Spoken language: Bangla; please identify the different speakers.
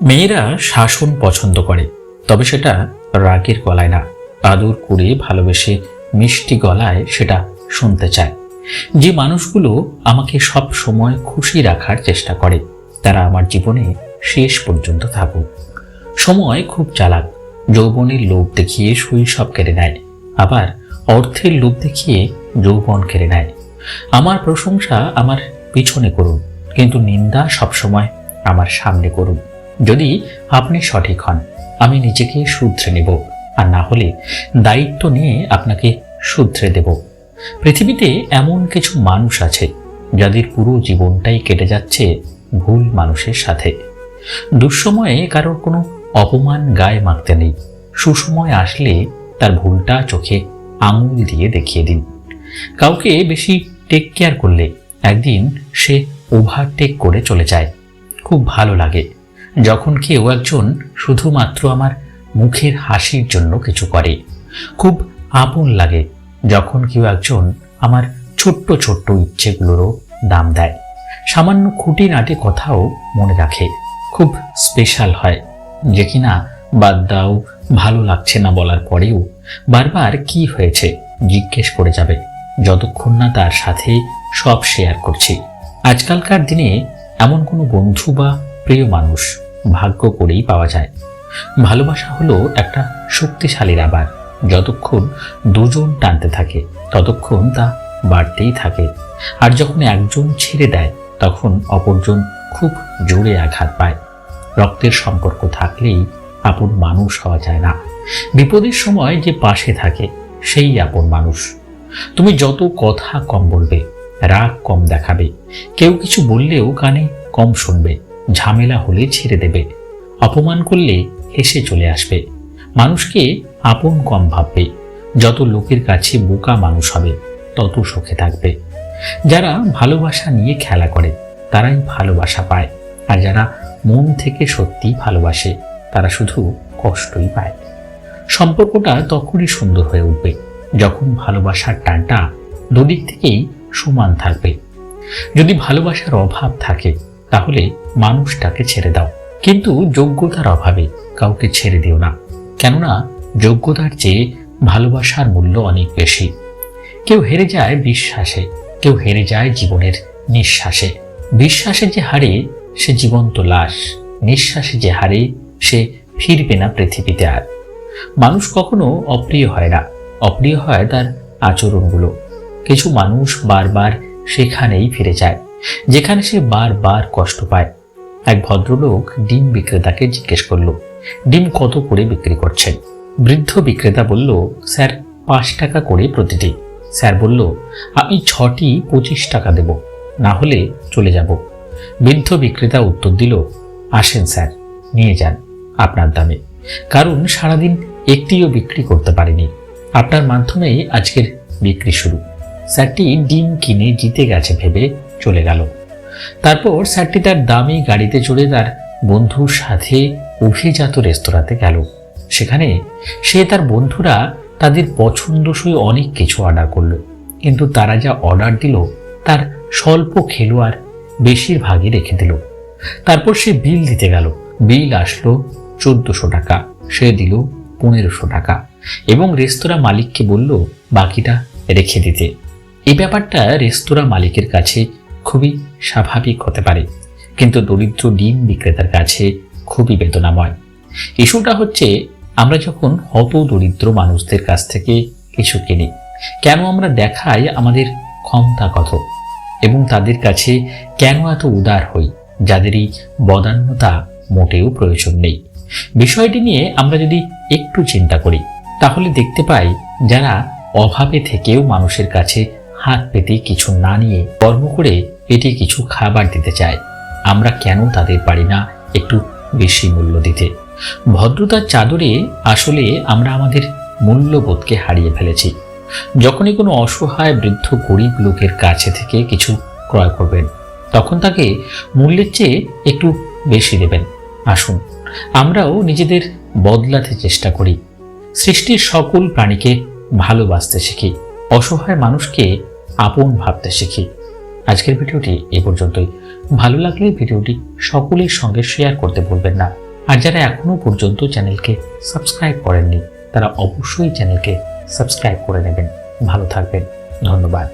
Speaker 1: মেয়েরা শাসন পছন্দ করে, তবে সেটা রাগের গলায় না, আদর করে ভালোবেসে মিষ্টি গলায় সেটা শুনতে চায়। যে মানুষগুলো আমাকে সব সময় খুশি রাখার চেষ্টা করে তারা আমার জীবনে শেষ পর্যন্ত থাকুক। সময় খুব চালাক, যৌবনের লোভ দেখিয়ে শৈশব কেড়ে নেয়, আবার অর্থের লোভ দেখিয়ে যৌবন কেড়ে নেয়। আমার প্রশংসা আমার পিছনে করুন, কিন্তু নিন্দা সবসময় আমার সামনে করুন। যদি আপনি সঠিক হন আমি নিজেকে শুধরে নেব, আর না হলে দায়িত্ব নিয়ে আপনাকে শুধরে দেব। পৃথিবীতে এমন কিছু মানুষ আছে যাদের পুরো জীবনটাই কেটে যাচ্ছে ভুল মানুষের সাথে। দুঃসময়ে কারোর কোনো অপমান গায়ে মাখতে নেই, সুসময় আসলে তার ভুলটা চোখে আঙুল দিয়ে দেখিয়ে দিন। কাউকে বেশি টেক কেয়ার করলে একদিন সে ওভারটেক করে চলে যায়। খুব ভালো লাগে যখন কেউ একজন শুধুমাত্র আমার মুখের হাসির জন্য কিছু করে। খুব আপন লাগে যখন কেউ একজন আমার ছোট্ট ছোট্ট ইচ্ছেগুলোরও দাম দেয়, সামান্য খুঁটিনাটি কথাও মনে রাখে। খুব স্পেশাল হয় যে কিনা বাদ দাও, ভালো লাগছে না বলার পরেও বারবার কি হয়েছে জিজ্ঞেস করে যাবে, যতক্ষণ না তার সাথে সব শেয়ার করছি। আজকালকার দিনে এমন কোনো বন্ধু বা প্রিয় মানুষ ভাগ্য করেই পাওয়া যায়। ভালোবাসা হলো একটা শক্তিশালী রাবার, যতক্ষণ দুজন টানতে থাকে ততক্ষণ তা বাড়তেই থাকে, আর যখন একজন ছেড়ে দেয় তখন অপরজন খুব জোরে আঘাত পায়। রক্তের সম্পর্ক থাকলেই আপন মানুষ হওয়া যায় না, বিপদের সময় যে পাশে থাকে সেই আপন মানুষ। তুমি যত কথা কম বলবে, রাগ কম দেখাবে, কেউ কিছু বললেও কানে কম শুনবে, ঝামেলা হলে ছেড়ে দেবে, অপমান করলে হেসে চলে আসবে, মানুষকে আপন কম ভাববে। যত লোকের কাছে বোকা মানুষ হবে তত সুখে থাকবে। যারা ভালোবাসা নিয়ে খেলা করে তারাই ভালোবাসা পায়, আর যারা মন থেকে সত্যি ভালোবাসে তারা শুধু কষ্টই পায়। সম্পর্কটা তখনই সুন্দর হয়ে উঠবে যখন ভালোবাসার টানটা দুদিক থেকেই সমান থাকবে। যদি ভালোবাসার অভাব থাকে তাহলে মানুষটাকে ছেড়ে দাও, কিন্তু যোগ্যতার অভাবে কাউকে ছেড়ে দিও না, কেননা যোগ্যতার চেয়ে ভালোবাসার মূল্য অনেক বেশি। কেউ হেরে যায় বিশ্বাসে, কেউ হেরে যায় জীবনের নিঃশ্বাসে। বিশ্বাসে যে হারে সে জীবন্ত লাশ, নিঃশ্বাসে যে হারে সে ফিরবে না পৃথিবীতে আর। মানুষ কখনো অপ্রিয় হয় না, অপ্রিয় হয় তার আচরণগুলো। কিছু মানুষ বারবার সেখানেই ফিরে যায় যেখানে সে বারবার কষ্ট পায়। এক ভদ্রলোক ডিম বিক্রেতাকে জিজ্ঞেস করল, ডিম কত করে বিক্রি করছেন? বৃদ্ধ বিক্রেতা বলল, স্যার 5 টাকা করে প্রতিটি। স্যার বলল, আমি 6টি 25 টাকা দেব, না হলে চলে যাব। বৃদ্ধ বিক্রেতা উত্তর দিল, আসেন স্যার, নিয়ে যান আপনার দামে, কারণ সারাদিন একটিও বিক্রি করতে পারিনি, আপনার মাধ্যমেই আজকের বিক্রি শুরু। স্যারটি ডিম কিনে জিতে গেছে ভেবে চলে গেল। তারপর স্যারটি তার দামি গাড়িতে চড়ে তার বন্ধুর সাথে অভিজাত রেস্তোরাঁতে গেল। সেখানে সে তার বন্ধুরা তাদের পছন্দসই অনেক কিছু অর্ডার করলো, কিন্তু তারা যা অর্ডার দিল তার স্বল্প খেলো আর বেশিরভাগই রেখে দিল। তারপর সে বিল দিতে গেল, বিল আসলো 1400 টাকা, সে দিল 1500 টাকা এবং রেস্তোরাঁ মালিককে বলল বাকিটা রেখে দিতে। এই ব্যাপারটা রেস্তোরাঁ মালিকের কাছে খুবই স্বাভাবিক হতে পারে, কিন্তু দরিদ্র ডিম বিক্রেতার কাছে খুবই বেদনাময়। ইস্যুটা হচ্ছে আমরা যখন হত দরিদ্র মানুষদের কাছ থেকে কিছু কিনি, কেন আমরা দেখাই আমাদের ক্ষমতা কত, এবং তাদের কাছে কেন এত উদার হই যাদের এই বদান্যতা মোটেও প্রয়োজন নেই। বিষয়টি নিয়ে আমরা যদি একটু চিন্তা করি তাহলে দেখতে পাই যারা অভাবে থেকেও মানুষের কাছে হাত পেতে কিছু না নিয়ে কর্ম করে পেটে কিছু খাবার দিতে চায়, আমরা কেন তাদের পারি না একটু বেশি মূল্য দিতে? ভদ্রতার চাদরে আসলে আমরা আমাদের মূল্যবোধকে হারিয়ে ফেলেছি। যখনই কোনো অসহায় বৃদ্ধ গরিব লোকের কাছে থেকে কিছু ক্রয় করবেন তখন তাকে মূল্যের চেয়ে একটু বেশি দেবেন। আসুন আমরাও নিজেদের বদলাতে চেষ্টা করি, সৃষ্টির সকল প্রাণীকে ভালোবাসতে শিখি, অসহায় মানুষকে আপন ভাবতে শিখি। আজকের ভিডিওটি এ পর্যন্তই। ভালো লাগলে ভিডিওটি সকলের সঙ্গে শেয়ার করতে ভুলবেন না। আর যারা এখনো পর্যন্ত চ্যানেলকে সাবস্ক্রাইব করেননি তারা অবশ্যই চ্যানেলকে সাবস্ক্রাইব করে নেবেন। ভালো থাকবেন। ধন্যবাদ।